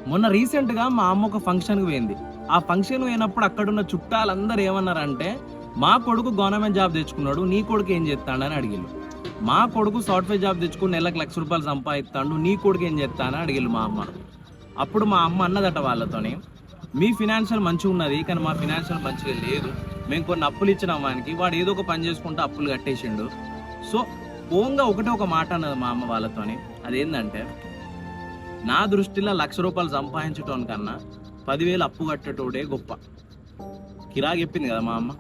మొన్న రీసెంట్గా మా అమ్మ ఒక ఫంక్షన్కి పోయింది. ఆ ఫంక్షన్ పోయినప్పుడు అక్కడున్న చుట్టాలందరూ ఏమన్నారంటే, మా కొడుకు గవర్నమెంట్ జాబ్ తెచ్చుకున్నాడు, నీ కొడుకు ఏం చేస్తాడని అడిగిళ్ళు. మా కొడుకు సాఫ్ట్వేర్ జాబ్ తెచ్చుకుని నెలకు ₹1,00,000 సంపాదిస్తాడు, నీ కొడుకు ఏం చేస్తాడని అడిగిళ్ళు మా అమ్మ. అప్పుడు మా అమ్మ అన్నదట వాళ్ళతోని, మీ ఫినాన్షియల్ మంచిగా ఉన్నది కానీ మా ఫినాన్షియల్ మంచిగా లేదు, మేము కొన్ని అప్పులు ఇచ్చినాం వానికి, వాడు ఏదో ఒక పని చేసుకుంటూ అప్పులు కట్టేసిండు. సో ఓంగా ఒకటే ఒక మాట అన్నది మా అమ్మ వాళ్ళతోని. అదేంటంటే, నా దృష్టిలో ₹1,00,000 సంపాదించటం కన్నా 10,000 అప్పు కట్టేటోడే గొప్ప. కిరాక్ చెప్పింది కదా మా అమ్మ.